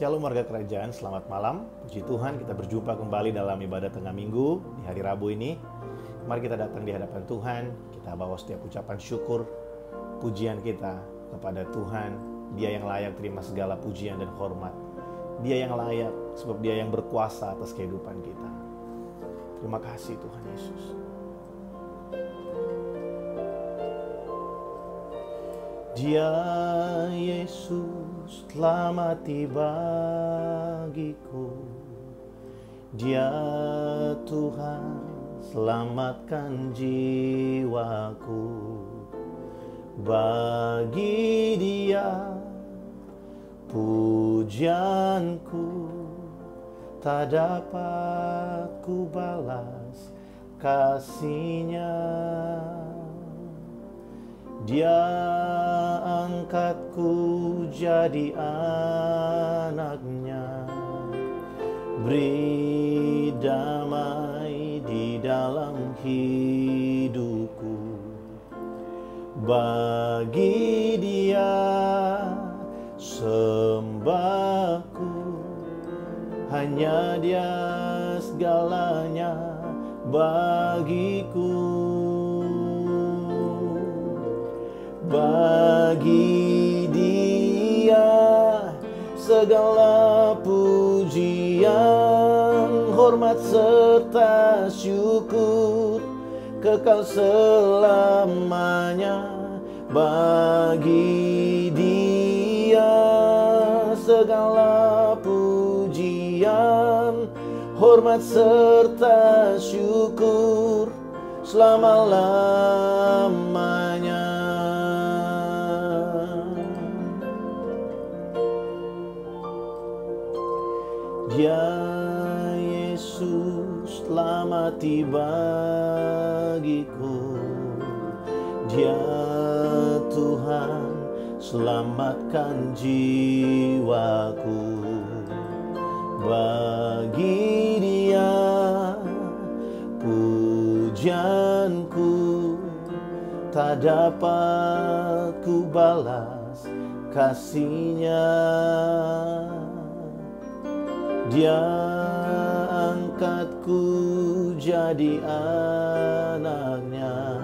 Shalom warga kerajaan, selamat malam. Puji Tuhan, kita berjumpa kembali dalam ibadah tengah minggu di hari Rabu ini. Mari kita datang di hadapan Tuhan, kita bawa setiap ucapan syukur, pujian kita kepada Tuhan. Dia yang layak terima segala pujian dan hormat. Dia yang layak sebab Dia yang berkuasa atas kehidupan kita. Terima kasih Tuhan Yesus. Dia Yesus telah mati bagiku. Dia Tuhan selamatkan jiwaku. Bagi Dia pujianku tak dapat ku balas kasih-Nya. Dia angkatku jadi anak-Nya, beri damai di dalam hidupku. Bagi Dia sembahku, hanya Dia segalanya bagiku. Bagi Dia segala pujian, hormat serta syukur kekal selamanya. Bagi Dia segala pujian, hormat serta syukur selama-lamanya. Dia Yesus telah mati bagiku. Dia Tuhan selamatkan jiwaku. Bagi Dia pujianku tak dapat ku balas kasih-Nya. Dia angkatku jadi anak-Nya,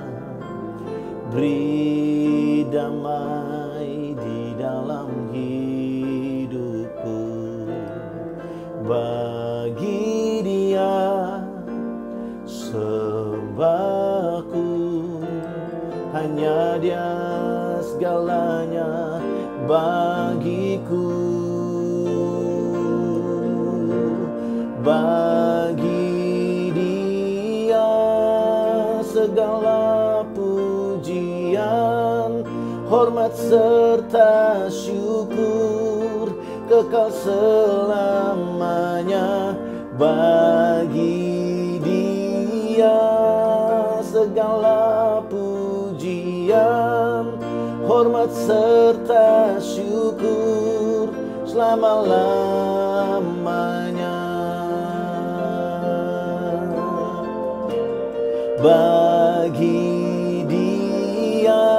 beri damai di dalam hidupku. Bagi Dia sembahku, hanya Dia segalanya bagiku. Bagi Dia segala pujian, hormat serta syukur kekal selamanya. Bagi Dia segala pujian, hormat serta syukur selama-lamanya. Bagi Dia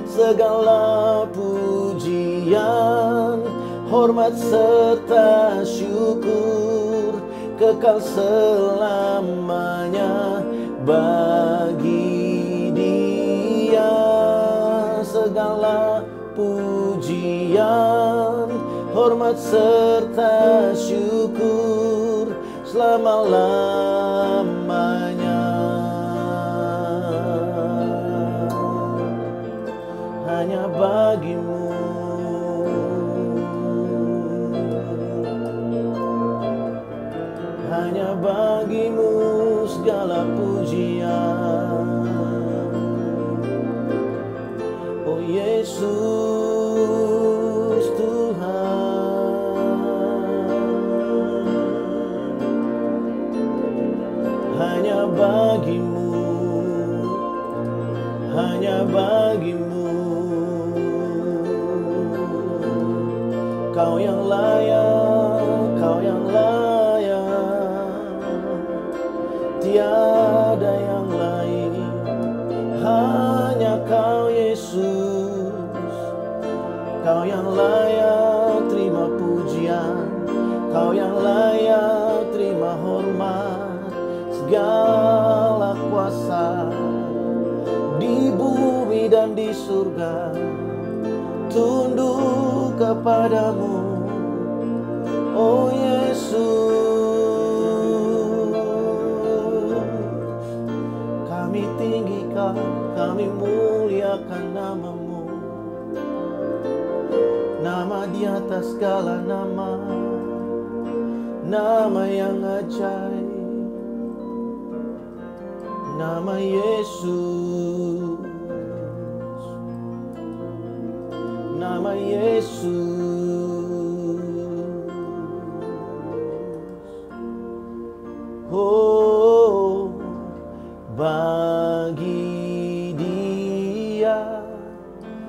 segala pujian, hormat serta syukur kekal selamanya. Bagi Dia segala pujian, hormat serta syukur selama-lamanya. Hanya bagimu, hanya bagimu segala pujian. Oh Yesus Tuhan, hanya bagimu, hanya bagimu. Kau yang layak, Kau yang layak, tiada yang lain, hanya Kau Yesus. Kau yang layak terima pujian, Kau yang layak terima hormat, segala kuasa di bumi dan di surga tunduk kepadamu, oh Yesus. Kami tinggikan, kami muliakan namamu, nama di atas segala nama, nama yang ajaib, nama Yesus, nama Yesus. Oh, bagi Dia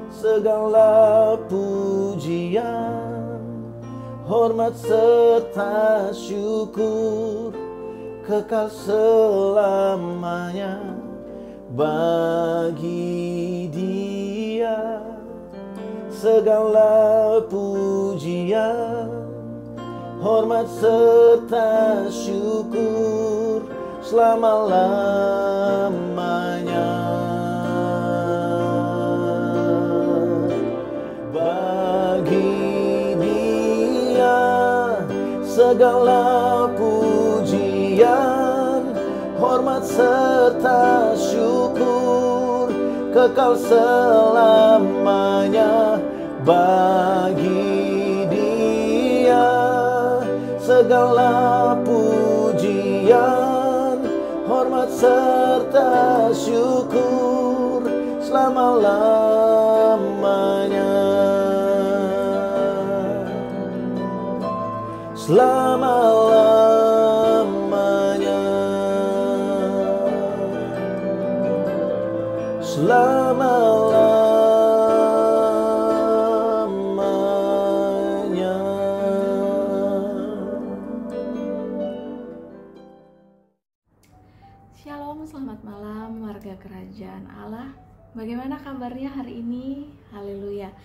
segala pujian, hormat serta syukur kekal selamanya. Bagi Dia segala pujian, hormat serta syukur selama-lamanya. Bagi Dia segala pujian, hormat serta syukur kekal selamanya. Bagi Dia segala pujian, hormat serta syukur selama-lamanya. Selama-lamanya. Selama-lamanya. Shalom, selamat malam warga kerajaan Allah. Bagaimana kabarnya hari ini? Haleluya.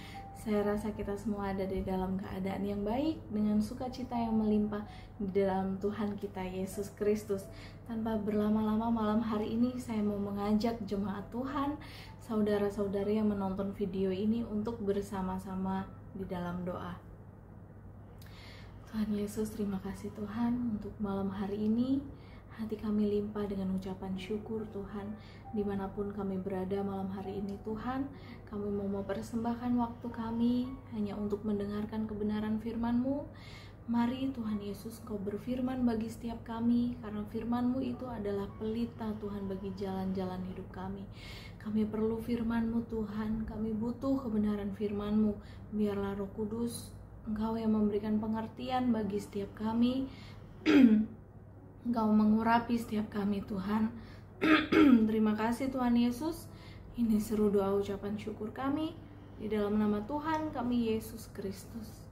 Saya rasa kita semua ada di dalam keadaan yang baik, dengan sukacita yang melimpah di dalam Tuhan kita Yesus Kristus. Tanpa berlama-lama malam hari ini saya mau mengajak jemaat Tuhan, saudara-saudari yang menonton video ini untuk bersama-sama di dalam doa. Tuhan Yesus, terima kasih Tuhan untuk malam hari ini. Hati kami limpah dengan ucapan syukur Tuhan. Dimanapun kami berada malam hari ini Tuhan, kami mau mempersembahkan waktu kami hanya untuk mendengarkan kebenaran firman-Mu. Mari Tuhan Yesus, Kau berfirman bagi setiap kami, karena firman-Mu itu adalah pelita Tuhan bagi jalan-jalan hidup kami. Kami perlu firman-Mu Tuhan, kami butuh kebenaran firman-Mu. Biarlah Roh Kudus, Engkau yang memberikan pengertian bagi setiap kami. Engkau mengurapi setiap kami Tuhan. Terima kasih Tuhan Yesus. Ini seru doa ucapan syukur kami di dalam nama Tuhan kami Yesus Kristus.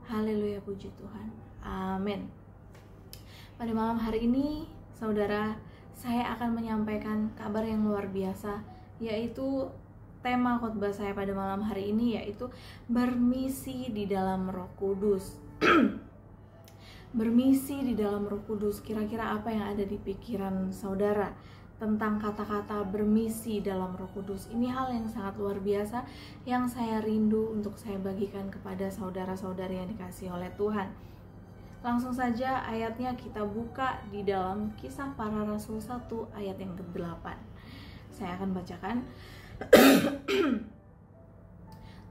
Haleluya, puji Tuhan. Amin. Pada malam hari ini, saudara, saya akan menyampaikan kabar yang luar biasa, yaitu tema khotbah saya pada malam hari ini yaitu bermisi di dalam Roh Kudus. Bermisi di dalam Roh Kudus. Kira-kira apa yang ada di pikiran saudara tentang kata-kata bermisi dalam Roh Kudus? Ini hal yang sangat luar biasa yang saya rindu untuk saya bagikan kepada saudara-saudari yang dikasihi oleh Tuhan. Langsung saja ayatnya kita buka di dalam Kisah Para Rasul 1 ayat yang ke-8. Saya akan bacakan.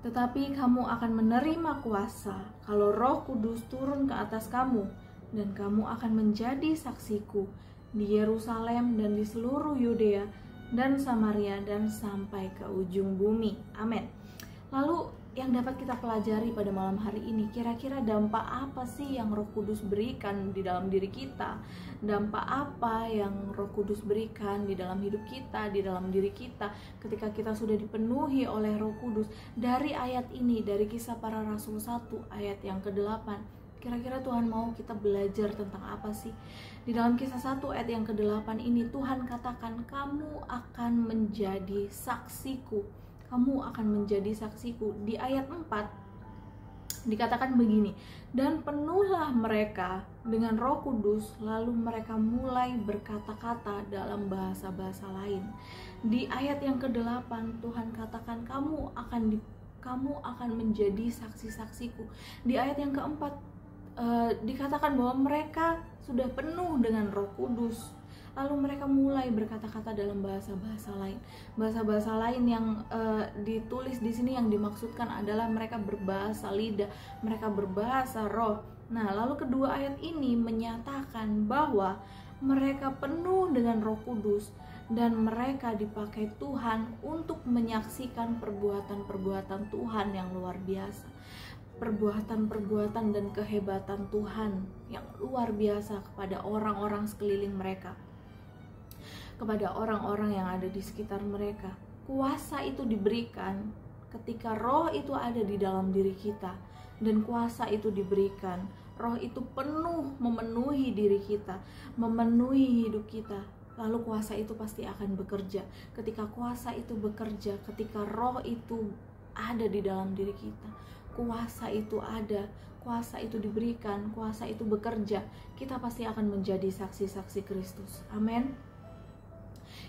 Tetapi kamu akan menerima kuasa kalau Roh Kudus turun ke atas kamu, dan kamu akan menjadi saksiku di Yerusalem dan di seluruh Yudea dan Samaria dan sampai ke ujung bumi. Amin. Lalu yang dapat kita pelajari pada malam hari ini, kira-kira dampak apa sih yang Roh Kudus berikan di dalam diri kita? Dampak apa yang Roh Kudus berikan di dalam hidup kita, di dalam diri kita ketika kita sudah dipenuhi oleh Roh Kudus? Dari ayat ini, dari Kisah Para Rasul 1 ayat yang ke-8, kira-kira Tuhan mau kita belajar tentang apa sih? Di dalam Kisah 1 ayat yang ke-8 ini, Tuhan katakan, kamu akan menjadi saksiku. Kamu akan menjadi saksiku. Di ayat 4, Dikatakan begini, dan penuhlah mereka dengan Roh Kudus, lalu mereka mulai berkata-kata dalam bahasa-bahasa lain. Di ayat yang ke-8 Tuhan katakan kamu akan menjadi saksi-saksiku. Di ayat yang ke-4 dikatakan bahwa mereka sudah penuh dengan Roh Kudus, lalu mereka mulai berkata-kata dalam bahasa-bahasa lain. Bahasa-bahasa lain yang ditulis di sini yang dimaksudkan adalah mereka berbahasa lidah, mereka berbahasa roh. Nah, lalu kedua ayat ini menyatakan bahwa mereka penuh dengan Roh Kudus dan mereka dipakai Tuhan untuk menyaksikan perbuatan-perbuatan Tuhan yang luar biasa. Perbuatan-perbuatan dan kehebatan Tuhan yang luar biasa kepada orang-orang sekeliling mereka, kepada orang-orang yang ada di sekitar mereka. Kuasa itu diberikan ketika roh itu ada di dalam diri kita, dan kuasa itu diberikan, roh itu memenuhi diri kita, memenuhi hidup kita, lalu kuasa itu pasti akan bekerja. Ketika kuasa itu bekerja, ketika roh itu ada di dalam diri kita, kuasa itu ada, kuasa itu diberikan, kuasa itu bekerja, kita pasti akan menjadi saksi-saksi Kristus. Amin.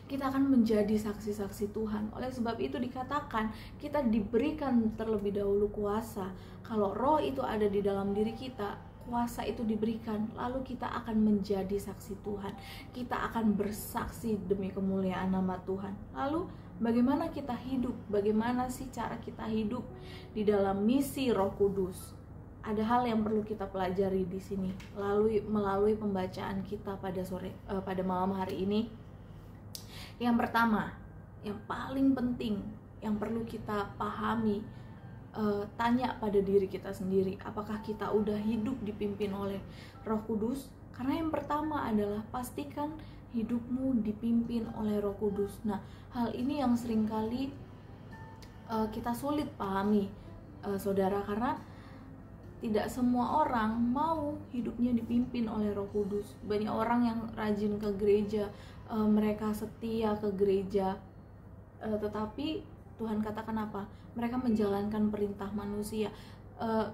Kita akan menjadi saksi-saksi Tuhan. Oleh sebab itu dikatakan kita diberikan terlebih dahulu kuasa. Kalau roh itu ada di dalam diri kita, kuasa itu diberikan, lalu kita akan menjadi saksi Tuhan. Kita akan bersaksi demi kemuliaan nama Tuhan. Lalu bagaimana kita hidup? Bagaimana sih cara kita hidup di dalam misi Roh Kudus? Ada hal yang perlu kita pelajari di sini melalui pembacaan kita pada malam hari ini. Yang pertama, yang paling penting yang perlu kita pahami, tanya pada diri kita sendiri, apakah kita udah hidup dipimpin oleh Roh Kudus? Karena yang pertama adalah pastikan hidupmu dipimpin oleh Roh Kudus. Nah, hal ini yang seringkali kita sulit pahami, saudara, karena tidak semua orang mau hidupnya dipimpin oleh Roh Kudus. Banyak orang yang rajin ke gereja, mereka setia ke gereja, tetapi Tuhan katakan apa? Mereka menjalankan perintah manusia.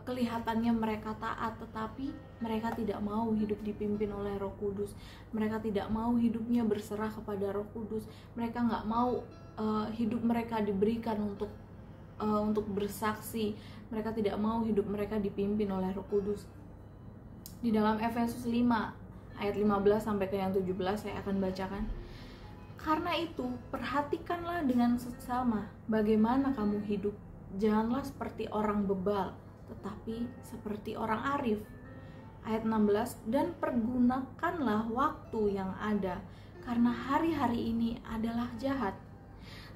Kelihatannya mereka taat, tetapi mereka tidak mau hidup dipimpin oleh Roh Kudus. Mereka tidak mau hidupnya berserah kepada Roh Kudus. Mereka nggak mau hidup mereka diberikan untuk bersaksi. Mereka tidak mau hidup mereka dipimpin oleh Roh Kudus. Di dalam Efesus 5 ayat 15 sampai ke yang 17 saya akan bacakan. Karena itu, perhatikanlah dengan seksama bagaimana kamu hidup. Janganlah seperti orang bebal, tetapi seperti orang arif. Ayat 16, dan pergunakanlah waktu yang ada, karena hari-hari ini adalah jahat.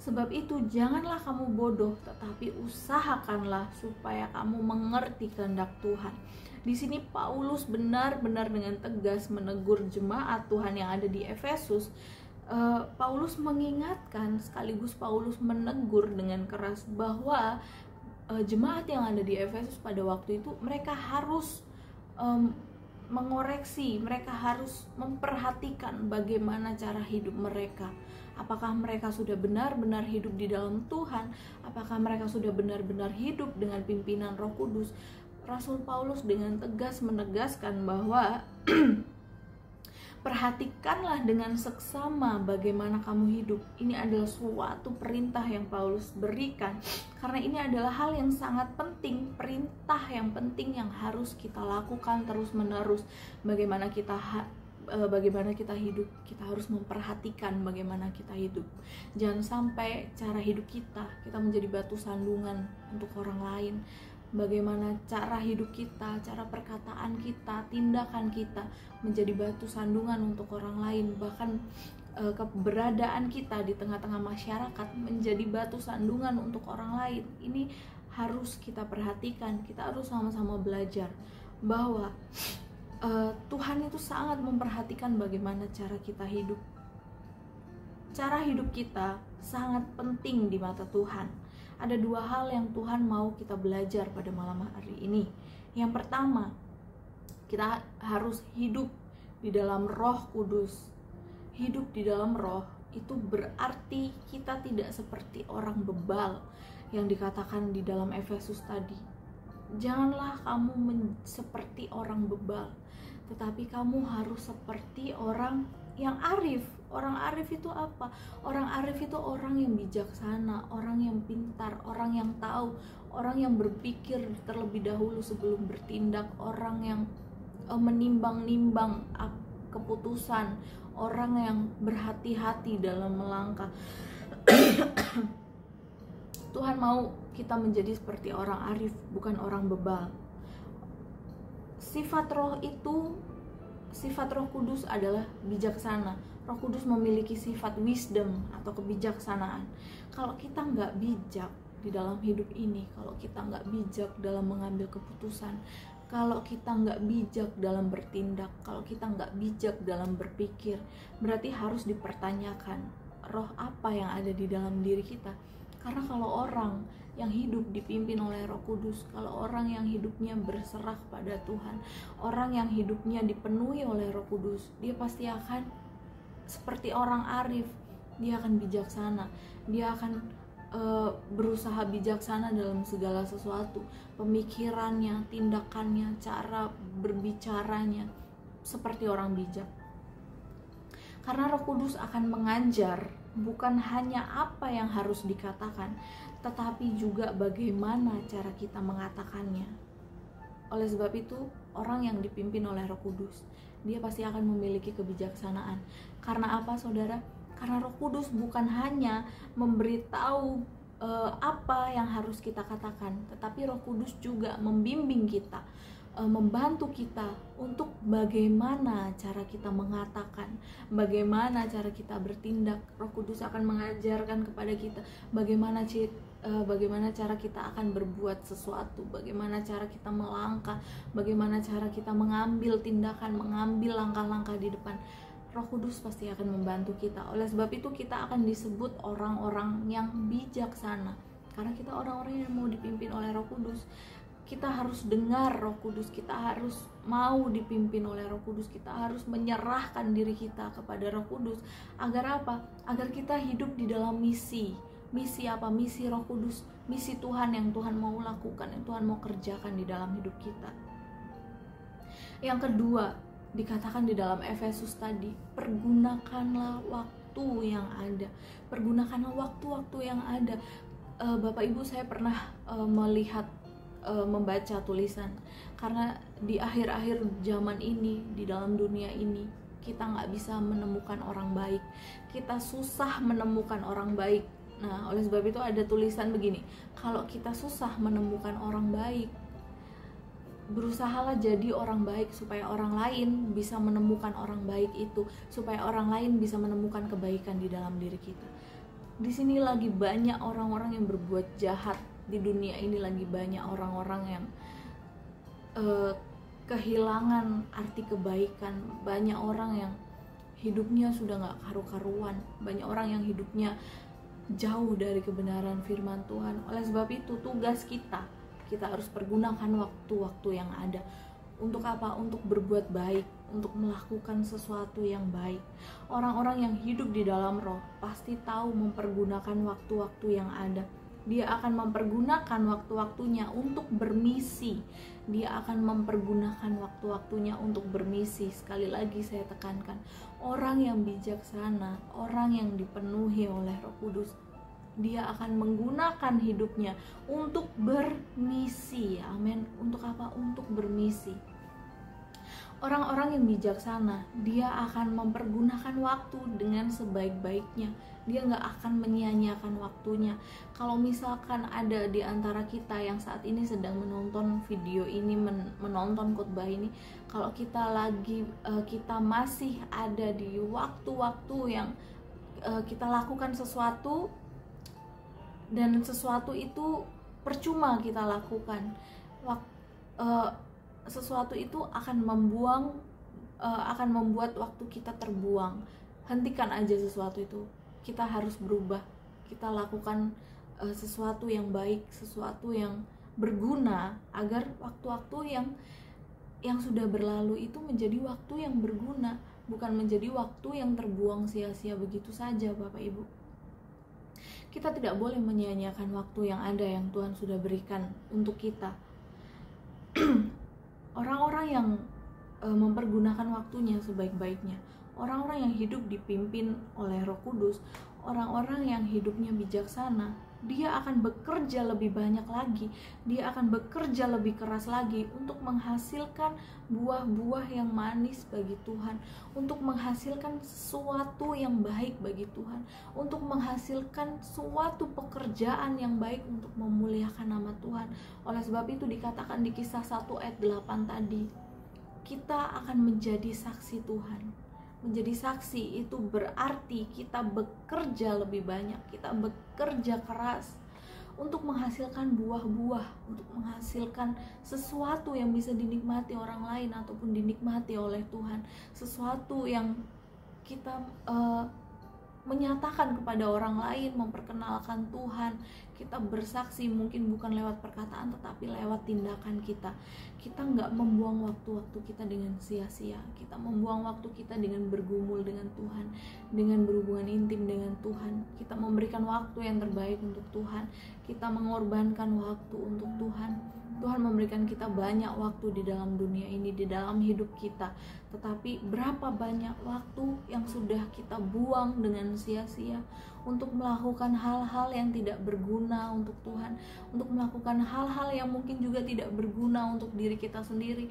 Sebab itu janganlah kamu bodoh, tetapi usahakanlah supaya kamu mengerti kehendak Tuhan. Di sini Paulus benar-benar dengan tegas menegur jemaat Tuhan yang ada di Efesus. Paulus mengingatkan sekaligus Paulus menegur dengan keras bahwa jemaat yang ada di Efesus pada waktu itu mereka harus mengoreksi, mereka harus memperhatikan bagaimana cara hidup mereka. Apakah mereka sudah benar-benar hidup di dalam Tuhan? Apakah mereka sudah benar-benar hidup dengan pimpinan Roh Kudus? Rasul Paulus dengan tegas menegaskan bahwa perhatikanlah dengan seksama bagaimana kamu hidup. Ini adalah suatu perintah yang Paulus berikan, karena ini adalah hal yang sangat penting, perintah yang penting yang harus kita lakukan terus-menerus. Bagaimana kita hidup, kita harus memperhatikan bagaimana kita hidup. Jangan sampai cara hidup kita menjadi batu sandungan untuk orang lain. Bagaimana cara hidup kita, cara perkataan kita, tindakan kita menjadi batu sandungan untuk orang lain. Bahkan keberadaan kita di tengah-tengah masyarakat menjadi batu sandungan untuk orang lain. Ini harus kita perhatikan. Kita harus sama-sama belajar bahwa Tuhan itu sangat memperhatikan bagaimana cara kita hidup. Cara hidup kita sangat penting di mata Tuhan. Ada dua hal yang Tuhan mau kita belajar pada malam hari ini. Yang pertama, kita harus hidup di dalam Roh Kudus. Hidup di dalam Roh itu berarti kita tidak seperti orang bebal yang dikatakan di dalam Efesus tadi. Janganlah kamu seperti orang bebal, tetapi kamu harus seperti orang yang arif. Orang arif itu apa? Orang arif itu orang yang bijaksana, orang yang pintar, orang yang tahu, orang yang berpikir terlebih dahulu sebelum bertindak, orang yang menimbang-nimbang keputusan, orang yang berhati-hati dalam melangkah. Tuhan mau kita menjadi seperti orang arif, bukan orang bebal. Sifat Roh Kudus adalah bijaksana. Roh Kudus memiliki sifat wisdom atau kebijaksanaan. Kalau kita nggak bijak di dalam hidup ini, kalau kita nggak bijak dalam mengambil keputusan, kalau kita nggak bijak dalam bertindak, kalau kita nggak bijak dalam berpikir, berarti harus dipertanyakan roh apa yang ada di dalam diri kita. Karena kalau orang yang hidup dipimpin oleh Roh Kudus, kalau orang yang hidupnya berserah pada Tuhan, orang yang hidupnya dipenuhi oleh Roh Kudus, dia pasti akan seperti orang arif. Dia akan bijaksana, dia akan berusaha bijaksana dalam segala sesuatu, pemikirannya, tindakannya, cara berbicaranya seperti orang bijak. Karena Roh Kudus akan mengajar bukan hanya apa yang harus dikatakan, tetapi juga bagaimana cara kita mengatakannya. Oleh sebab itu, orang yang dipimpin oleh Roh Kudus, dia pasti akan memiliki kebijaksanaan. Karena apa, saudara? Karena Roh Kudus bukan hanya memberitahu apa yang harus kita katakan, tetapi Roh Kudus juga membimbing kita, membantu kita untuk bagaimana cara kita mengatakan, bagaimana cara kita bertindak. Roh Kudus akan mengajarkan kepada kita bagaimana cara kita akan berbuat sesuatu, bagaimana cara kita melangkah, bagaimana cara kita mengambil tindakan, mengambil langkah-langkah di depan. Roh Kudus pasti akan membantu kita. Oleh sebab itu kita akan disebut orang-orang yang bijaksana, karena kita orang-orang yang mau dipimpin oleh Roh Kudus. Kita harus dengar Roh Kudus, kita harus mau dipimpin oleh Roh Kudus, kita harus menyerahkan diri kita kepada Roh Kudus. Agar apa? Agar kita hidup di dalam misi. Misi apa? Misi Roh Kudus, misi Tuhan yang Tuhan mau lakukan, yang Tuhan mau kerjakan di dalam hidup kita. Yang kedua, dikatakan di dalam Efesus tadi, pergunakanlah waktu yang ada. Pergunakanlah waktu-waktu yang ada. Bapak Ibu, saya pernah membaca tulisan, karena di akhir-akhir zaman ini, di dalam dunia ini, kita nggak bisa menemukan orang baik, kita susah menemukan orang baik. Nah, oleh sebab itu ada tulisan begini, kalau kita susah menemukan orang baik, berusahalah jadi orang baik supaya orang lain bisa menemukan orang baik itu, supaya orang lain bisa menemukan kebaikan di dalam diri kita. Di sini lagi banyak orang-orang yang berbuat jahat. Di dunia ini lagi banyak orang-orang yang kehilangan arti kebaikan. Banyak orang yang hidupnya sudah gak karu-karuan. Banyak orang yang hidupnya jauh dari kebenaran firman Tuhan. Oleh sebab itu tugas kita harus pergunakan waktu-waktu yang ada. Untuk apa? Untuk berbuat baik, untuk melakukan sesuatu yang baik. Orang-orang yang hidup di dalam Roh pasti tahu mempergunakan waktu-waktu yang ada. Dia akan mempergunakan waktu-waktunya untuk bermisi. Dia akan mempergunakan waktu-waktunya untuk bermisi. Sekali lagi saya tekankan, orang yang bijaksana, orang yang dipenuhi oleh Roh Kudus, dia akan menggunakan hidupnya untuk bermisi. Amin. Untuk apa? Untuk bermisi. Orang-orang yang bijaksana, dia akan mempergunakan waktu dengan sebaik-baiknya. Dia nggak akan menyia-nyiakan waktunya. Kalau misalkan ada di antara kita yang saat ini sedang menonton video ini, menonton khotbah ini, kalau kita masih ada di waktu-waktu yang kita lakukan sesuatu, dan sesuatu itu percuma kita lakukan, sesuatu itu akan membuat waktu kita terbuang. Hentikan aja sesuatu itu. Kita harus berubah. Kita lakukan sesuatu yang baik, sesuatu yang berguna, agar waktu-waktu yang sudah berlalu itu menjadi waktu yang berguna, bukan menjadi waktu yang terbuang sia-sia begitu saja, Bapak Ibu. Kita tidak boleh menyia-nyiakan waktu yang ada, yang Tuhan sudah berikan untuk kita. orang-orang yang mempergunakan waktunya sebaik-baiknya, orang-orang yang hidup dipimpin oleh Roh Kudus, orang-orang yang hidupnya bijaksana, dia akan bekerja lebih banyak lagi, dia akan bekerja lebih keras lagi untuk menghasilkan buah-buah yang manis bagi Tuhan, untuk menghasilkan sesuatu yang baik bagi Tuhan, untuk menghasilkan suatu pekerjaan yang baik untuk memuliakan nama Tuhan. Oleh sebab itu dikatakan di Kisah 1 ayat 8 tadi, kita akan menjadi saksi Tuhan. Menjadi saksi itu berarti kita bekerja lebih banyak, kita bekerja keras untuk menghasilkan buah-buah, untuk menghasilkan sesuatu yang bisa dinikmati orang lain ataupun dinikmati oleh Tuhan, sesuatu yang kita menyatakan kepada orang lain, memperkenalkan Tuhan. Kita bersaksi mungkin bukan lewat perkataan tetapi lewat tindakan kita. Kita nggak membuang waktu-waktu kita dengan sia-sia. Kita membuang waktu kita dengan bergumul dengan Tuhan, dengan berhubungan intim dengan Tuhan. Kita memberikan waktu yang terbaik untuk Tuhan. Kita mengorbankan waktu untuk Tuhan. Tuhan memberikan kita banyak waktu di dalam dunia ini, di dalam hidup kita. Tetapi berapa banyak waktu yang sudah kita buang dengan sia-sia untuk melakukan hal-hal yang tidak berguna untuk Tuhan, untuk melakukan hal-hal yang mungkin juga tidak berguna untuk diri kita sendiri.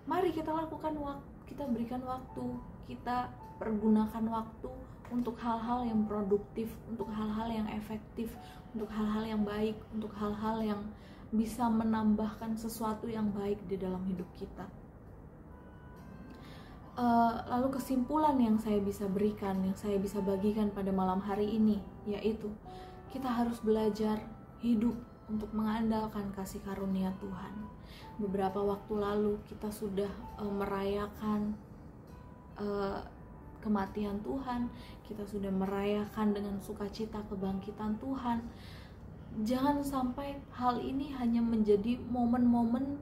Mari kita lakukan waktu, kita berikan waktu, kita pergunakan waktu untuk hal-hal yang produktif, untuk hal-hal yang efektif, untuk hal-hal yang baik, untuk hal-hal yang bisa menambahkan sesuatu yang baik di dalam hidup kita. Lalu kesimpulan yang saya bisa berikan, yang saya bisa bagikan pada malam hari ini, yaitu kita harus belajar hidup untuk mengandalkan kasih karunia Tuhan. Beberapa waktu lalu kita sudah merayakan kematian Tuhan, kita sudah merayakan dengan sukacita kebangkitan Tuhan. Jangan sampai hal ini hanya menjadi momen-momen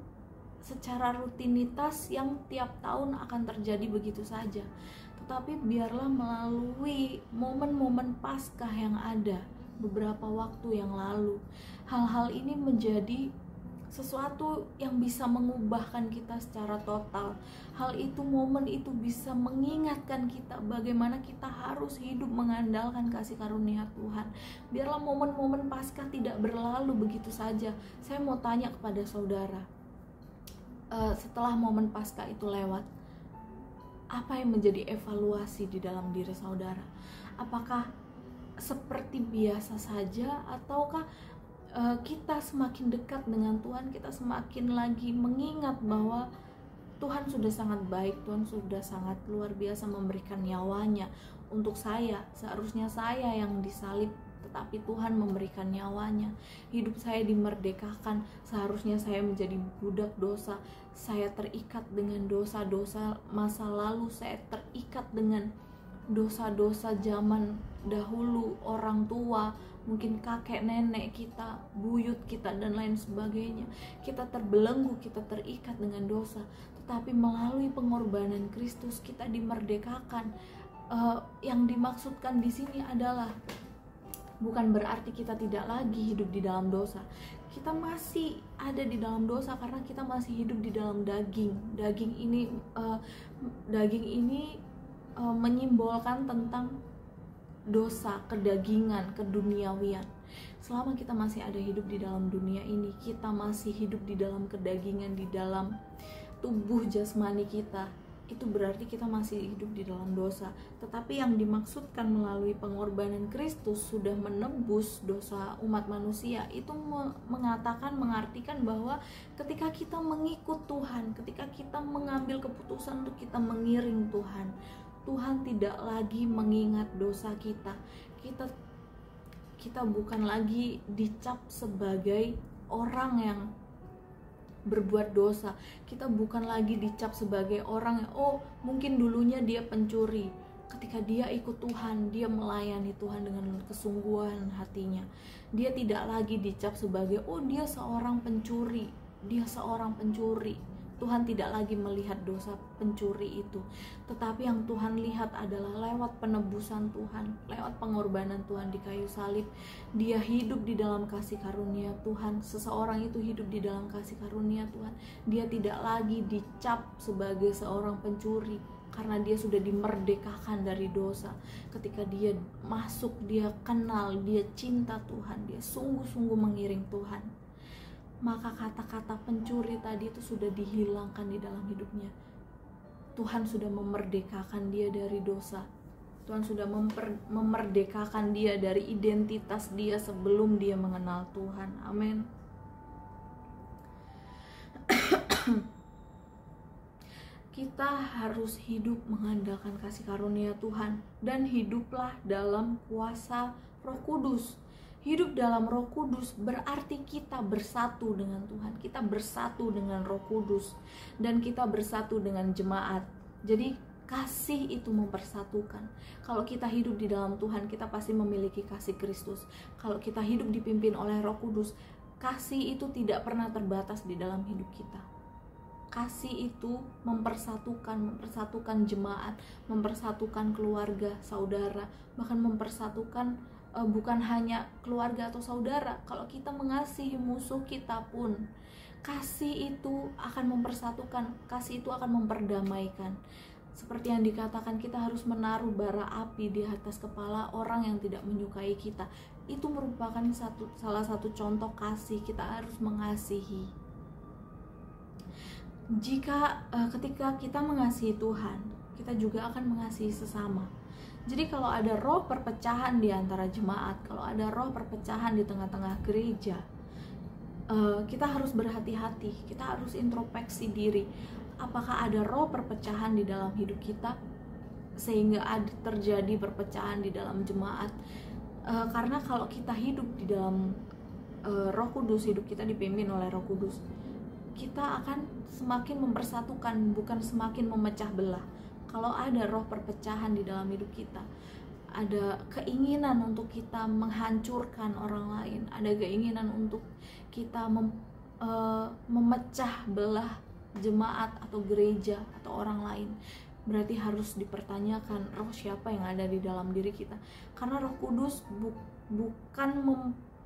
secara rutinitas yang tiap tahun akan terjadi begitu saja. Tetapi biarlah melalui momen-momen Paskah yang ada beberapa waktu yang lalu, hal-hal ini menjadi sesuatu yang bisa mengubahkan kita secara total. Hal itu, momen itu bisa mengingatkan kita bagaimana kita harus hidup mengandalkan kasih karunia Tuhan. Biarlah momen-momen Paskah tidak berlalu begitu saja. Saya mau tanya kepada saudara, setelah momen Paskah itu lewat, apa yang menjadi evaluasi di dalam diri saudara? Apakah seperti biasa saja, ataukah kita semakin dekat dengan Tuhan, kita semakin lagi mengingat bahwa Tuhan sudah sangat baik, Tuhan sudah sangat luar biasa memberikan nyawanya untuk saya. Seharusnya saya yang disalib, tetapi Tuhan memberikan nyawanya. Hidup saya dimerdekakan, seharusnya saya menjadi budak dosa. Saya terikat dengan dosa-dosa masa lalu, saya terikat dengan dosa-dosa zaman dahulu, orang tua, mungkin kakek nenek kita, buyut kita dan lain sebagainya. Kita terbelenggu, kita terikat dengan dosa. Tetapi melalui pengorbanan Kristus kita dimerdekakan. Yang dimaksudkan di sini adalah bukan berarti kita tidak lagi hidup di dalam dosa. Kita masih ada di dalam dosa karena kita masih hidup di dalam daging. Daging ini menyimbolkan tentang dosa, kedagingan, keduniawian. Selama kita masih ada hidup di dalam dunia ini, kita masih hidup di dalam kedagingan, di dalam tubuh jasmani kita, itu berarti kita masih hidup di dalam dosa. Tetapi yang dimaksudkan melalui pengorbanan Kristus sudah menebus dosa umat manusia, itu mengartikan bahwa ketika kita mengikut Tuhan, ketika kita mengambil keputusan untuk kita mengiring Tuhan, Tuhan tidak lagi mengingat dosa kita. Kita bukan lagi dicap sebagai orang yang berbuat dosa. Kita bukan lagi dicap sebagai orang yang mungkin dulunya dia pencuri. Ketika dia ikut Tuhan, dia melayani Tuhan dengan kesungguhan hatinya. Dia tidak lagi dicap sebagai dia seorang pencuri. Dia seorang pencuri. Tuhan tidak lagi melihat dosa pencuri itu, tetapi yang Tuhan lihat adalah lewat penebusan Tuhan, lewat pengorbanan Tuhan di kayu salib. Dia hidup di dalam kasih karunia Tuhan. Seseorang itu hidup di dalam kasih karunia Tuhan. Dia tidak lagi dicap sebagai seorang pencuri, karena dia sudah dimerdekakan dari dosa. Ketika dia masuk, dia kenal, dia cinta Tuhan, dia sungguh-sungguh mengiring Tuhan, maka kata-kata pencuri tadi itu sudah dihilangkan di dalam hidupnya. Tuhan sudah memerdekakan dia dari dosa. Tuhan sudah memerdekakan dia dari identitas dia sebelum dia mengenal Tuhan. Amin. Kita harus hidup mengandalkan kasih karunia Tuhan, dan hiduplah dalam kuasa Roh Kudus. Hidup dalam Roh Kudus berarti kita bersatu dengan Tuhan, kita bersatu dengan Roh Kudus, dan kita bersatu dengan jemaat. Jadi kasih itu mempersatukan. Kalau kita hidup di dalam Tuhan, kita pasti memiliki kasih Kristus. Kalau kita hidup dipimpin oleh Roh Kudus, kasih itu tidak pernah terbatas di dalam hidup kita. Kasih itu mempersatukan jemaat, mempersatukan keluarga, saudara, bahkan mempersatukan bukan hanya keluarga atau saudara. Kalau kita mengasihi musuh kita pun, kasih itu akan mempersatukan, kasih itu akan memperdamaikan. Seperti yang dikatakan, kita harus menaruh bara api di atas kepala orang yang tidak menyukai kita. Itu merupakan salah satu contoh kasih. Kita harus mengasihi. Ketika kita mengasihi Tuhan, kita juga akan mengasihi sesama. Jadi kalau ada roh perpecahan di antara jemaat, kalau ada roh perpecahan di tengah-tengah gereja, kita harus berhati-hati, kita harus introspeksi diri. Apakah ada roh perpecahan di dalam hidup kita sehingga terjadi perpecahan di dalam jemaat? Karena kalau kita hidup di dalam Roh Kudus, hidup kita dipimpin oleh Roh Kudus, kita akan semakin mempersatukan, bukan semakin memecah belah. Kalau ada roh perpecahan di dalam hidup kita, ada keinginan untuk kita menghancurkan orang lain, ada keinginan untuk kita memecah belah jemaat atau gereja atau orang lain, berarti harus dipertanyakan roh siapa yang ada di dalam diri kita. Karena Roh Kudus bukan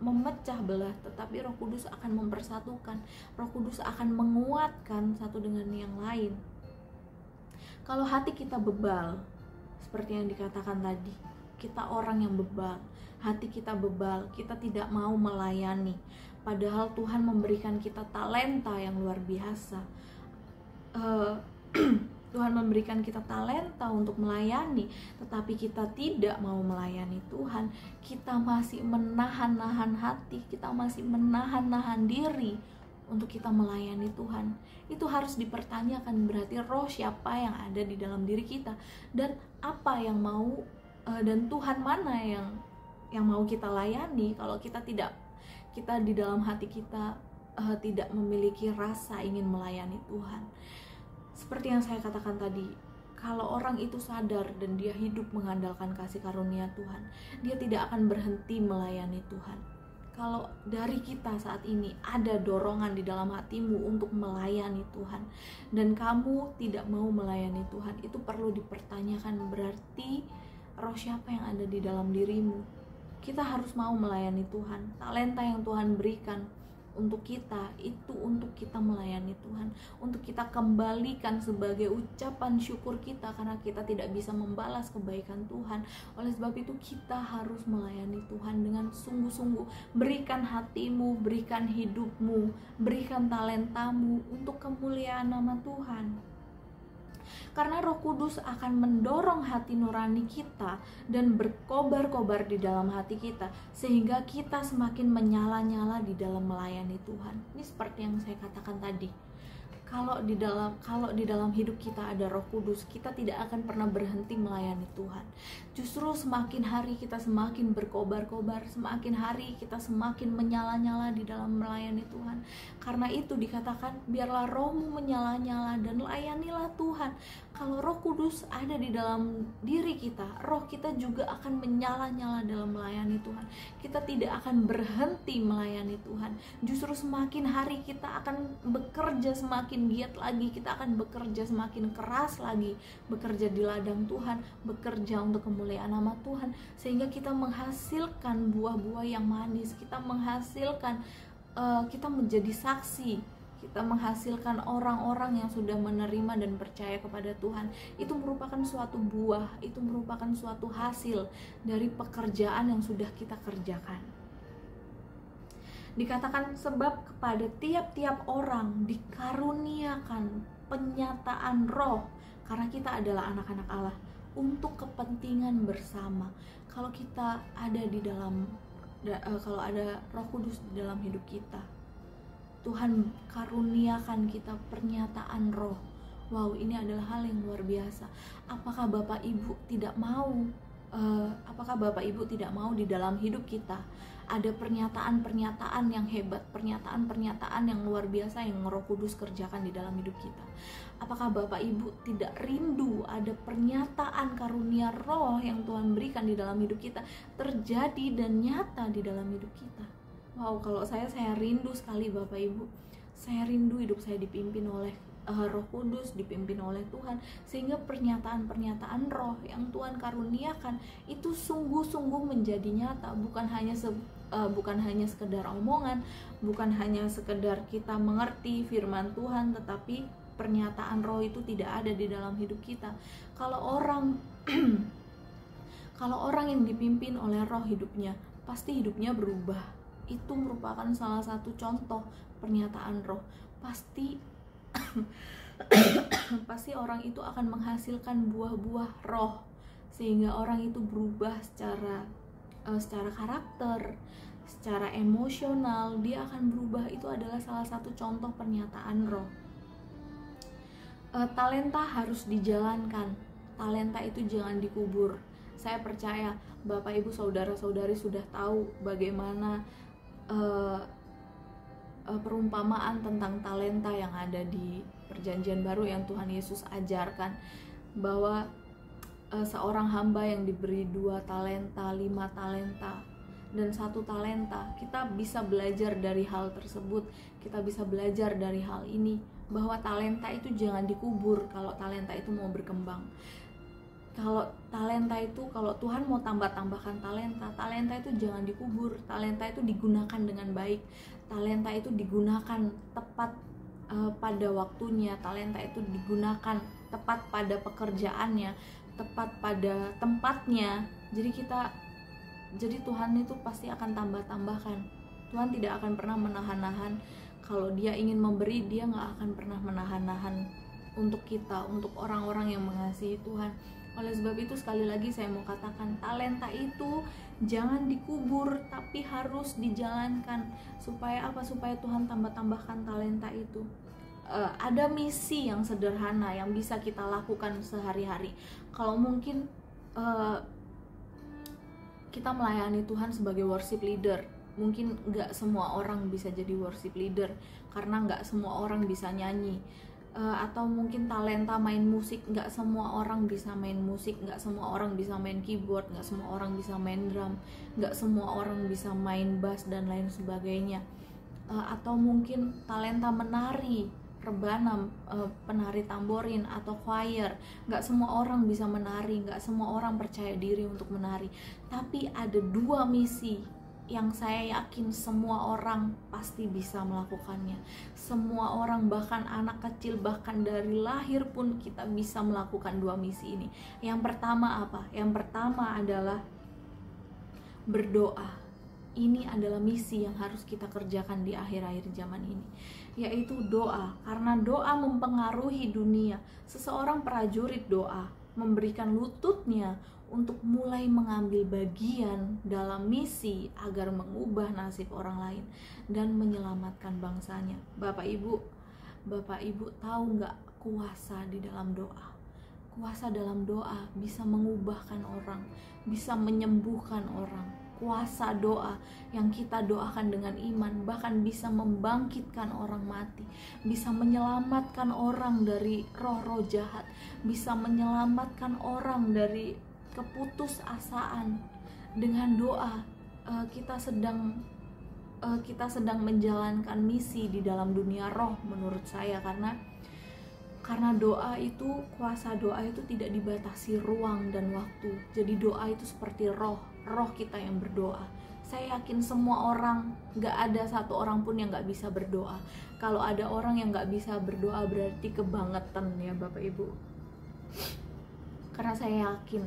memecah belah, tetapi Roh Kudus akan mempersatukan. Roh Kudus akan menguatkan satu dengan yang lain. Kalau hati kita bebal, seperti yang dikatakan tadi, kita orang yang bebal, hati kita bebal, kita tidak mau melayani. Padahal Tuhan memberikan kita talenta yang luar biasa. Tuhan memberikan kita talenta untuk melayani, tetapi kita tidak mau melayani Tuhan. Kita masih menahan-nahan hati, kita masih menahan-nahan diri untuk kita melayani Tuhan. Itu harus dipertanyakan, berarti roh siapa yang ada di dalam diri kita, dan apa yang mau dan Tuhan mana yang mau kita layani. Kalau kita di dalam hati kita tidak memiliki rasa ingin melayani Tuhan. Seperti yang saya katakan tadi, kalau orang itu sadar dan dia hidup mengandalkan kasih karunia Tuhan, dia tidak akan berhenti melayani Tuhan. Kalau dari kita saat ini ada dorongan di dalam hatimu untuk melayani Tuhan, dan kamu tidak mau melayani Tuhan, itu perlu dipertanyakan. Berarti roh siapa yang ada di dalam dirimu? Kita harus mau melayani Tuhan. Talenta yang Tuhan berikan untuk kita, itu untuk kita melayani Tuhan, untuk kita kembalikan sebagai ucapan syukur kita, karena kita tidak bisa membalas kebaikan Tuhan. Oleh sebab itu kita harus melayani Tuhan dengan sungguh-sungguh. Berikan hatimu, berikan hidupmu, berikan talentamu untuk kemuliaan nama Tuhan. Karena Roh Kudus akan mendorong hati nurani kita dan berkobar-kobar di dalam hati kita, sehingga kita semakin menyala-nyala di dalam melayani Tuhan. Ini seperti yang saya katakan tadi. Kalau di dalam hidup kita ada Roh Kudus, kita tidak akan pernah berhenti melayani Tuhan. Justru semakin hari kita semakin berkobar-kobar, semakin hari kita semakin menyala-nyala di dalam melayani Tuhan. Karena itu dikatakan, biarlah rohmu menyala-nyala dan layanilah Tuhan. Kalau Roh Kudus ada di dalam diri kita, roh kita juga akan menyala-nyala dalam melayani Tuhan. Kita tidak akan berhenti melayani Tuhan. Justru semakin hari kita akan bekerja semakin semakin giat lagi, kita akan bekerja semakin keras lagi, bekerja di ladang Tuhan, bekerja untuk kemuliaan nama Tuhan, sehingga kita menghasilkan buah-buah yang manis, kita menghasilkan kita menjadi saksi, kita menghasilkan orang-orang yang sudah menerima dan percaya kepada Tuhan. Itu merupakan suatu buah, itu merupakan suatu hasil dari pekerjaan yang sudah kita kerjakan. Dikatakan sebab kepada tiap-tiap orang dikaruniakan penyataan roh, karena kita adalah anak-anak Allah, untuk kepentingan bersama. Kalau kita ada di dalam kalau ada Roh Kudus di dalam hidup kita, Tuhan karuniakan kita pernyataan roh. Wow, ini adalah hal yang luar biasa. Apakah Bapak Ibu tidak mau di dalam hidup kita ada pernyataan-pernyataan yang hebat, pernyataan-pernyataan yang luar biasa yang Roh Kudus kerjakan di dalam hidup kita? Apakah Bapak Ibu tidak rindu ada pernyataan karunia roh yang Tuhan berikan di dalam hidup kita terjadi dan nyata di dalam hidup kita? Wow, kalau saya rindu sekali Bapak Ibu. Saya rindu hidup saya dipimpin oleh Roh Kudus, dipimpin oleh Tuhan, sehingga pernyataan-pernyataan roh yang Tuhan karuniakan itu sungguh-sungguh menjadi nyata, bukan hanya sekedar omongan, bukan hanya sekedar kita mengerti firman Tuhan, tetapi pernyataan roh itu tidak ada di dalam hidup kita. Kalau orang yang dipimpin oleh roh hidupnya, pasti hidupnya berubah. Itu merupakan salah satu contoh pernyataan roh. Pasti orang itu akan menghasilkan buah-buah roh, sehingga orang itu berubah secara karakter, secara emosional, dia akan berubah. Itu adalah salah satu contoh pernyataan roh. Talenta harus dijalankan, talenta itu jangan dikubur. Saya percaya Bapak Ibu saudara-saudari sudah tahu bagaimana perumpamaan tentang talenta yang ada di Perjanjian Baru yang Tuhan Yesus ajarkan, bahwa seorang hamba yang diberi 2 talenta, 5 talenta, dan 1 talenta. Kita bisa belajar dari hal tersebut, kita bisa belajar dari hal ini, bahwa talenta itu jangan dikubur kalau talenta itu mau berkembang. Kalau Tuhan mau tambahkan talenta itu jangan dikubur, talenta itu digunakan dengan baik, talenta itu digunakan tepat pada waktunya, talenta itu digunakan tepat pada pekerjaannya, tepat pada tempatnya. Jadi Tuhan itu pasti akan tambahkan. Tuhan tidak akan pernah menahan-nahan. Kalau Dia ingin memberi, Dia nggak akan pernah menahan-nahan untuk kita, untuk orang-orang yang mengasihi Tuhan. Oleh sebab itu, sekali lagi saya mau katakan, talenta itu jangan dikubur, tapi harus dijalankan. Supaya apa? Supaya Tuhan tambahkan talenta itu. Ada misi yang sederhana yang bisa kita lakukan sehari-hari. Kalau mungkin kita melayani Tuhan sebagai worship leader, mungkin nggak semua orang bisa jadi worship leader, karena nggak semua orang bisa nyanyi. Atau mungkin talenta main musik, nggak semua orang bisa main musik, nggak semua orang bisa main keyboard, nggak semua orang bisa main drum, nggak semua orang bisa main bass dan lain sebagainya. Atau mungkin talenta menari rebana, penari tamborin atau choir, nggak semua orang bisa menari, nggak semua orang percaya diri untuk menari. Tapi ada 2 misi yang saya yakin semua orang pasti bisa melakukannya. Semua orang, bahkan anak kecil, bahkan dari lahir pun kita bisa melakukan 2 misi ini. Yang pertama apa? Yang pertama adalah berdoa. Ini adalah misi yang harus kita kerjakan di akhir-akhir zaman ini, yaitu doa. Karena doa mempengaruhi dunia. Seseorang prajurit doa memberikan lututnya untuk mulai mengambil bagian dalam misi agar mengubah nasib orang lain dan menyelamatkan bangsanya. Bapak Ibu tahu nggak kuasa di dalam doa? Kuasa dalam doa bisa mengubahkan orang, bisa menyembuhkan orang. Kuasa doa yang kita doakan dengan iman bahkan bisa membangkitkan orang mati, bisa menyelamatkan orang dari roh-roh jahat, bisa menyelamatkan orang dari keputusasaan. Dengan doa kita sedang kita sedang menjalankan misi di dalam dunia roh menurut saya, karena doa itu, kuasa doa itu tidak dibatasi ruang dan waktu. Jadi doa itu seperti roh kita yang berdoa. Saya yakin semua orang, gak ada satu orang pun yang gak bisa berdoa. Kalau ada orang yang gak bisa berdoa berarti kebangetan ya Bapak Ibu. Karena saya yakin,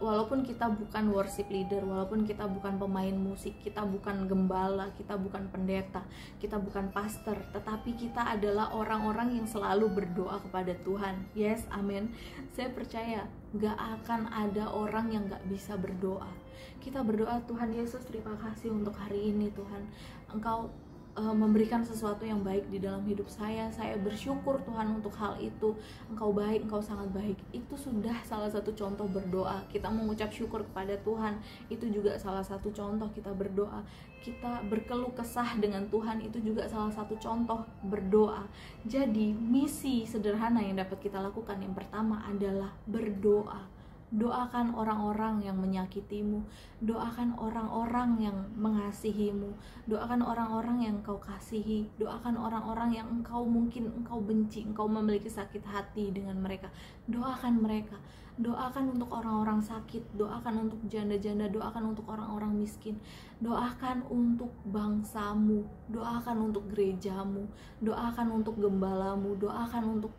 walaupun kita bukan worship leader, walaupun kita bukan pemain musik, kita bukan gembala, kita bukan pendeta, kita bukan pastor, tetapi kita adalah orang-orang yang selalu berdoa kepada Tuhan. Yes, amin. Saya percaya gak akan ada orang yang gak bisa berdoa. Kita berdoa, Tuhan Yesus, terima kasih untuk hari ini Tuhan. Engkau memberikan sesuatu yang baik di dalam hidup saya bersyukur Tuhan untuk hal itu. Engkau baik, Engkau sangat baik. Itu sudah salah satu contoh berdoa. Kita mengucap syukur kepada Tuhan, itu juga salah satu contoh kita berdoa. Kita berkeluh kesah dengan Tuhan, itu juga salah satu contoh berdoa. Jadi misi sederhana yang dapat kita lakukan yang pertama adalah berdoa. Doakan orang-orang yang menyakitimu, doakan orang-orang yang mengasihimu, doakan orang-orang yang engkau kasihi, doakan orang-orang yang mungkin engkau benci, engkau memiliki sakit hati dengan mereka. Doakan mereka, doakan untuk orang-orang sakit, doakan untuk janda-janda, doakan untuk orang-orang miskin, doakan untuk bangsamu, doakan untuk gerejamu, doakan untuk gembalamu, doakan untuk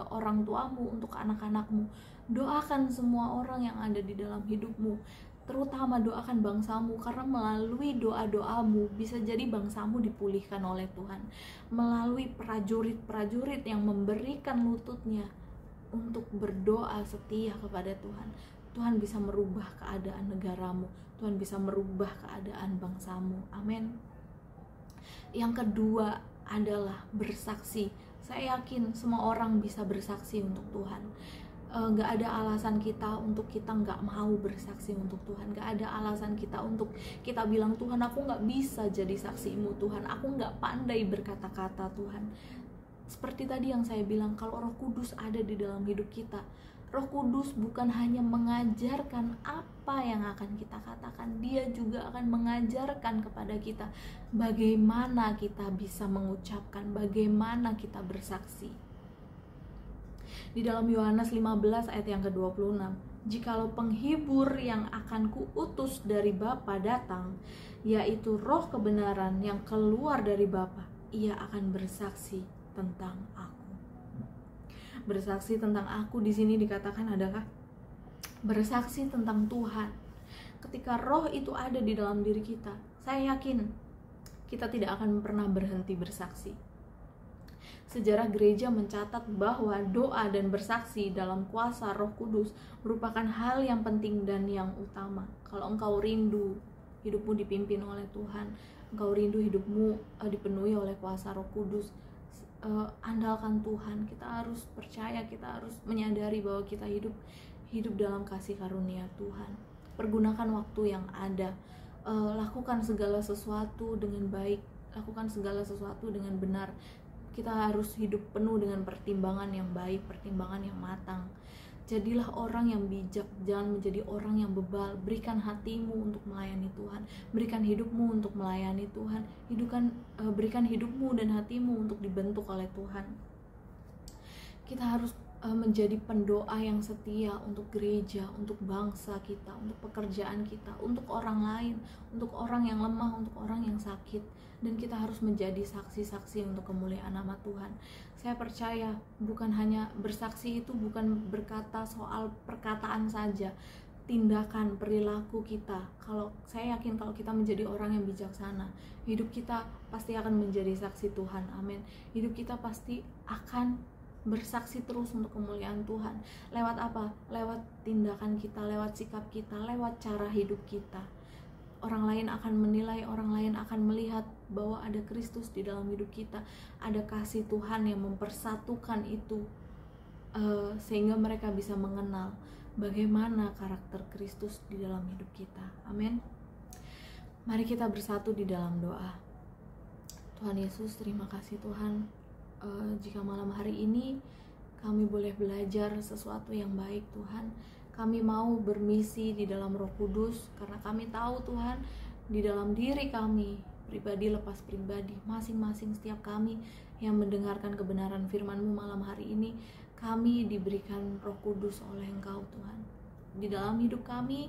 orang tuamu, untuk anak-anakmu. Doakan semua orang yang ada di dalam hidupmu, terutama doakan bangsamu, karena melalui doa-doamu bisa jadi bangsamu dipulihkan oleh Tuhan. Melalui prajurit-prajurit yang memberikan lututnya untuk berdoa setia kepada Tuhan, Tuhan bisa merubah keadaan negaramu, Tuhan bisa merubah keadaan bangsamu. Amin. Yang kedua adalah bersaksi. Saya yakin semua orang bisa bersaksi untuk Tuhan. Gak ada alasan kita untuk kita gak mau bersaksi untuk Tuhan. Gak ada alasan kita untuk kita bilang, Tuhan aku gak bisa jadi saksimu Tuhan, aku gak pandai berkata-kata Tuhan. Seperti tadi yang saya bilang, kalau Roh Kudus ada di dalam hidup kita, Roh Kudus bukan hanya mengajarkan apa yang akan kita katakan, Dia juga akan mengajarkan kepada kita bagaimana kita bisa mengucapkan, bagaimana kita bersaksi. Di dalam Yohanes 15 ayat yang ke-26, jikalau penghibur yang akan kuutus dari Bapa datang, yaitu Roh kebenaran yang keluar dari Bapa, Ia akan bersaksi tentang aku. Bersaksi tentang aku di sini dikatakan adalah bersaksi tentang Tuhan. Ketika Roh itu ada di dalam diri kita, saya yakin kita tidak akan pernah berhenti bersaksi. Sejarah gereja mencatat bahwa doa dan bersaksi dalam kuasa Roh Kudus merupakan hal yang penting dan yang utama. Kalau engkau rindu hidupmu dipimpin oleh Tuhan, engkau rindu hidupmu dipenuhi oleh kuasa Roh Kudus, andalkan Tuhan. Kita harus percaya, kita harus menyadari bahwa kita hidup dalam kasih karunia Tuhan. Pergunakan waktu yang ada, lakukan segala sesuatu dengan baik, lakukan segala sesuatu dengan benar. Kita harus hidup penuh dengan pertimbangan yang baik, pertimbangan yang matang. Jadilah orang yang bijak, jangan menjadi orang yang bebal. Berikan hatimu untuk melayani Tuhan, berikan hidupmu untuk melayani Tuhan, berikan hidupmu dan hatimu untuk dibentuk oleh Tuhan. Kita harus menjadi pendoa yang setia untuk gereja, untuk bangsa kita, untuk pekerjaan kita, untuk orang lain, untuk orang yang lemah, untuk orang yang sakit. Dan kita harus menjadi saksi-saksi untuk kemuliaan nama Tuhan. Saya percaya bukan hanya bersaksi itu bukan berkata soal perkataan saja, tindakan, perilaku kita. Saya yakin kalau kita menjadi orang yang bijaksana, hidup kita pasti akan menjadi saksi Tuhan. Amin. Hidup kita pasti akan bersaksi terus untuk kemuliaan Tuhan. Lewat apa? Lewat tindakan kita, lewat sikap kita, lewat cara hidup kita. Orang lain akan menilai, orang lain akan melihat bahwa ada Kristus di dalam hidup kita, ada kasih Tuhan yang mempersatukan itu, sehingga mereka bisa mengenal bagaimana karakter Kristus di dalam hidup kita. Amin. Mari kita bersatu di dalam doa. Tuhan Yesus, terima kasih Tuhan, jika malam hari ini kami boleh belajar sesuatu yang baik Tuhan. Kami mau bermisi di dalam Roh Kudus, karena kami tahu Tuhan, di dalam diri kami pribadi lepas pribadi, masing-masing setiap kami yang mendengarkan kebenaran firman-Mu malam hari ini, kami diberikan Roh Kudus oleh Engkau Tuhan. Di dalam hidup kami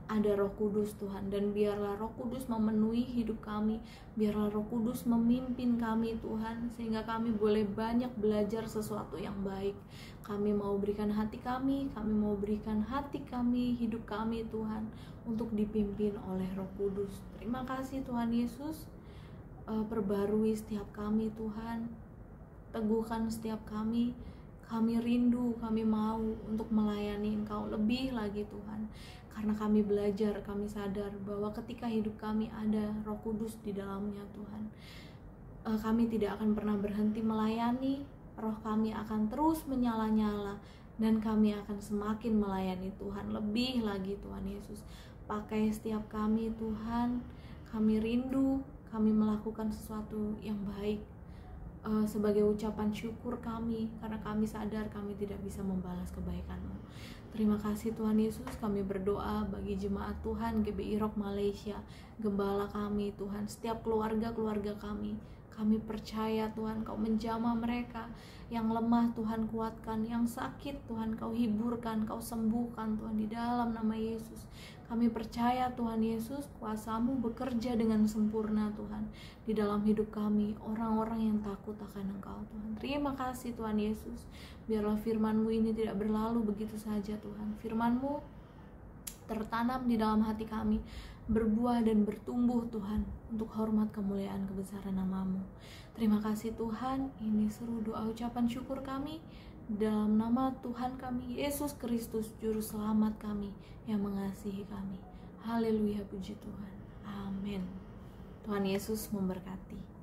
ada Roh Kudus Tuhan, dan biarlah Roh Kudus memenuhi hidup kami, biarlah Roh Kudus memimpin kami Tuhan, sehingga kami boleh banyak belajar sesuatu yang baik. Kami mau berikan hati kami mau berikan hati kami, hidup kami Tuhan, untuk dipimpin oleh Roh Kudus. Terima kasih Tuhan Yesus. Perbarui setiap kami Tuhan, teguhkan setiap kami rindu, kami mau untuk melayani Engkau lebih lagi Tuhan. Karena kami belajar, kami sadar bahwa ketika hidup kami ada Roh Kudus di dalamnya Tuhan, kami tidak akan pernah berhenti melayani, roh kami akan terus menyala-nyala, dan kami akan semakin melayani Tuhan lebih lagi Tuhan Yesus. Pakai setiap kami Tuhan, kami rindu, kami melakukan sesuatu yang baik sebagai ucapan syukur kami, karena kami sadar kami tidak bisa membalas kebaikan-Mu. Terima kasih Tuhan Yesus. Kami berdoa bagi jemaat Tuhan GBI Rock Malaysia, gembala kami Tuhan, setiap keluarga-keluarga kami. Kami percaya Tuhan Kau menjamah mereka, yang lemah Tuhan kuatkan, yang sakit Tuhan Kau hiburkan, Kau sembuhkan Tuhan, di dalam nama Yesus. Kami percaya Tuhan Yesus, kuasa-Mu bekerja dengan sempurna Tuhan di dalam hidup kami, orang-orang yang takut akan Engkau Tuhan. Terima kasih Tuhan Yesus. Biarlah firman-Mu ini tidak berlalu begitu saja Tuhan. Firman-Mu tertanam di dalam hati kami, berbuah dan bertumbuh Tuhan, untuk hormat kemuliaan kebesaran nama-Mu. Terima kasih Tuhan. Ini seru doa ucapan syukur kami dalam nama Tuhan kami Yesus Kristus, Juru Selamat kami yang mengasihi kami. Haleluya, puji Tuhan. Amin. Tuhan Yesus memberkati.